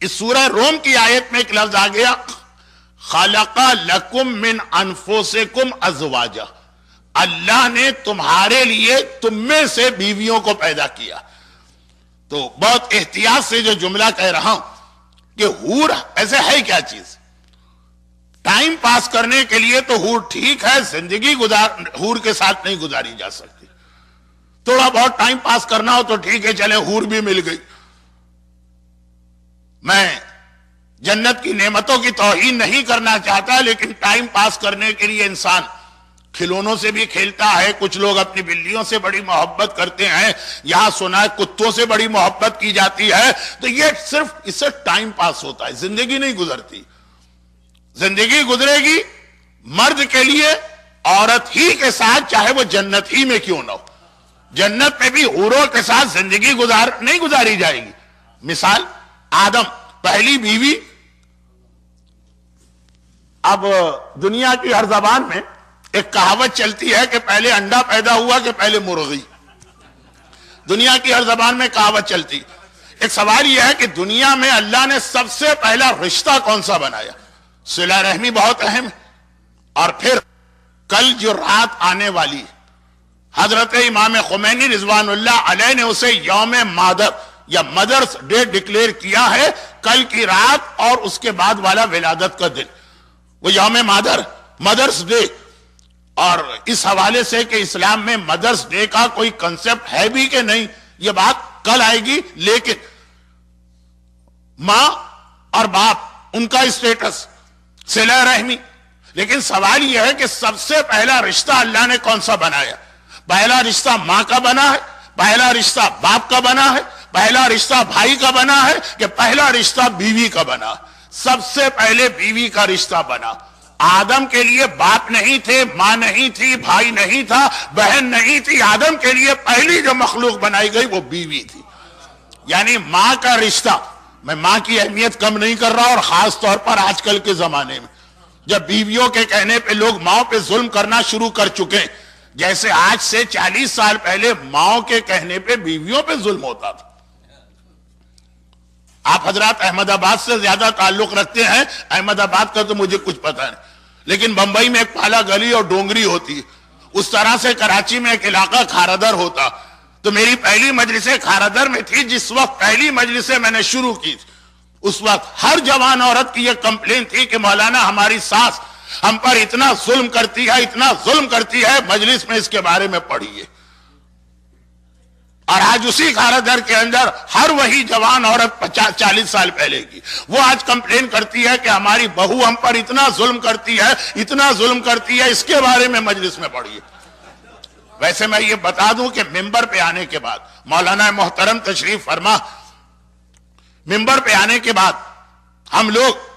اس سورہ روم کی آیت میں ایک لفظ آ گیا، خلق لکم من انفسکم ازواجا، اللہ نے تمہارے لیے تم میں سے بیویوں کو پیدا کیا۔ تو بہت احتیاط سے جو جملہ کہہ رہا ہوں کہ حور ایسے ہے کیا چیز؟ ٹائم پاس کرنے کے لیے تو حور ٹھیک ہے، زندگی حور کے ساتھ نہیں گزاری جا سکتی۔ تھوڑا بہت ٹائم پاس کرنا ہو تو ٹھیک ہے، چلے حور بھی مل گئی۔ میں جنت کی نعمتوں کی توہین نہیں کرنا چاہتا، لیکن ٹائم پاس کرنے کے لیے انسان کھلونوں سے بھی کھیلتا ہے، کچھ لوگ اپنی بلیوں سے بڑی محبت کرتے ہیں، یہاں سنا ہے کتوں سے بڑی محبت کی جاتی ہے، تو یہ صرف اس سے ٹائم پاس ہوتا ہے، زندگی نہیں گزرتی۔ زندگی گزرے گی مرد کے لیے عورت ہی کے ساتھ، چاہے وہ جنت ہی میں کیوں نہ ہو۔ جنت میں بھی حوروں کے ساتھ زندگی نہیں گزاری جائے گی۔ مثال آدم پہلی بیوی، اب دنیا کی ہر زبان میں ایک کہاوت چلتی ہے کہ پہلے انڈا پیدا ہوا کہ پہلے مرغی، دنیا کی ہر زبان میں کہاوت چلتی۔ ایک سوال یہ ہے کہ دنیا میں اللہ نے سب سے پہلا رشتہ کون سا بنایا؟ صلہ رحمی بہت اہم ہے، اور پھر کل جو رات آنے والی حضرت امام خمینی رضوان اللہ علیہ نے اسے یوم مادر یا مدرس ڈے ڈکلیئر کیا ہے، کل کی رات اور اس کے بعد والا ولادت کا دن، وہ یوم مدرس ڈے۔ اور اس حوالے سے کہ اسلام میں مدرس ڈے کا کوئی کنسپٹ ہے بھی کہ نہیں، یہ بات کل آئے گی، لیکن ماں اور باپ ان کا اسٹیٹس، صلہ رحمی۔ لیکن سوال یہ ہے کہ سب سے پہلا رشتہ اللہ نے کون سا بنایا؟ پہلا رشتہ ماں کا بنا ہے، پہلا رشتہ باپ کا بنا ہے، پہلا رشتہ بھائی کا بنا ہے، کہ پہلا رشتہ بیوی کا بنا؟ سب سے پہلے بیوی کا رشتہ بنا۔ آدم کے لیے باپ نہیں تھے، ماں نہیں تھی، بھائی نہیں تھا، بہن نہیں تھی، آدم کے لیے پہلی جو مخلوق بنائی گئی وہ بیوی تھی۔ یعنی ماں کا رشتہ، میں ماں کی اہمیت کم نہیں کر رہا، اور خاص طور پر آج کل کے زمانے میں جب بیویوں کے کہنے پہ لوگ ماؤں پہ ظلم کرنا شروع کر چکے، جیسے آج سے 40 سال پہلے ماؤں کے کہنے پہ بیویوں پہ ظلم ہوتا تھا۔ آپ حضرات احمد آباد سے زیادہ تعلق رکھتے ہیں، احمد آباد کا تو مجھے کچھ پتہ نہیں، لیکن بمبئی میں ایک پالا گلی اور ڈونگری ہوتی ہے، اس طرح سے کراچی میں ایک علاقہ کھارادر ہوتا۔ تو میری پہلی مجلسیں کھارادر میں تھی، جس وقت پہلی مجلسیں میں نے شروع کی تھی، اس وقت ہر جوان عورت کی یہ کمپلین تھی کہ مولانا ہماری ساس ہم پر اتنا ظلم کرتی ہے، اتنا ظلم کرتی ہے، مجلس میں اس کے بارے میں پڑھیے۔ اور آج اسی کھارادر کے اندر ہر وہی جوان عورت 40 سال پہلے کی، وہ آج کمپلین کرتی ہے کہ ہماری بہو ہم پر اتنا ظلم کرتی ہے، اتنا ظلم کرتی ہے، اس کے بارے میں مجلس میں پڑھیے۔ ویسے میں یہ بتا دوں کہ ممبر پہ آنے کے بعد مولانا محترم تشریف فرما، ممبر پہ آنے کے بعد ہم لوگ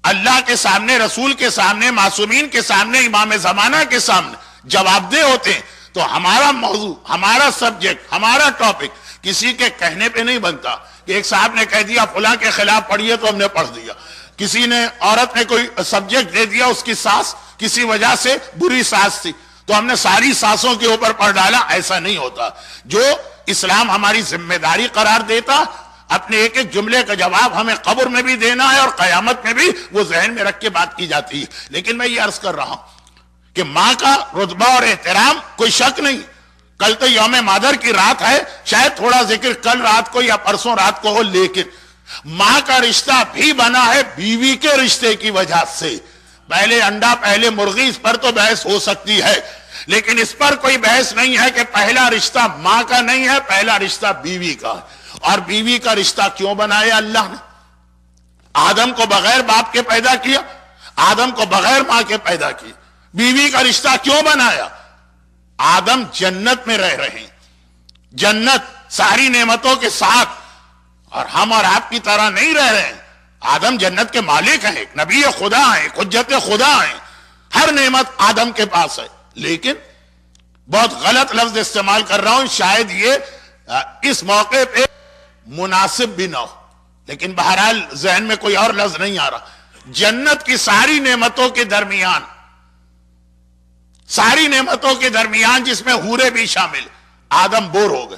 اللہ کے سامنے، رسول کے سامنے، معصومین کے سامنے، امام زمانہ کے سامنے جواب دہ ہوتے ہیں، تو ہمارا موضوع، ہمارا سبجیکٹ، ہمارا ٹاپک کسی کے کہنے پہ نہیں بنتا کہ ایک صاحب نے کہہ دیا فلاں کے خلاف پڑھیے تو ہم نے پڑھ دیا، کسی نے عورت نے کوئی سبجیکٹ دے دیا، اس کی ساس کسی وجہ سے بری ساس تھی تو ہم نے ساری ساسوں کے اوپر پڑھ ڈالا، ایسا نہیں ہوتا۔ جو اسلام ہماری ذمہ داری قرار دیتا، اپنے ایک ایک جملے کا جواب ہمیں قبر میں بھی دینا ہے اور قیامت میں بھی وہ ذہن میں رکھ کے بات کی جاتی ہے۔ لیکن میں یہ عرض کر رہا ہوں کہ ماں کا رتبہ اور احترام، کوئی شک نہیں، کل تو یوم مادر کی رات ہے، شاید تھوڑا ذکر کل رات کو یا پرسوں رات کو ہو، لیکن ماں کا رشتہ بھی بنا ہے بیوی کے رشتے کی وجہ سے۔ پہلے انڈا پہلے مرغی، اس پر تو بحث ہو سکتی ہے، لیکن اس پر کوئی بحث نہیں ہے کہ پہلا رشتہ ماں کا نہیں ہے، پہلا رشتہ بیوی کا ہے۔ اور بیوی کا رشتہ کیوں بنایا اللہ نے؟ آدم کو بغیر باپ کے پیدا کیا، آدم کو بغیر ماں کے پیدا کیا، بیوی کا رشتہ کیوں بنایا؟ آدم جنت میں رہ رہے ہیں، جنت ساری نعمتوں کے ساتھ، اور ہم اور آپ کی طرح نہیں رہ رہے ہیں۔ آدم جنت کے مالک ہیں، ایک نبی خدا ہیں، ایک حجت خدا ہیں، ہر نعمت آدم کے پاس ہے، لیکن بہت غلط لفظ استعمال کر رہا ہوں، شاید یہ اس موقع پہ مناسب بھی نہ ہو، لیکن بہرحال ذہن میں کوئی اور لفظ نہیں آ رہا۔ جنت کی ساری نعمتوں کے درمیان، ساری نعمتوں کے درمیان جس میں حوریں بھی شامل، آدم بور ہو گئے،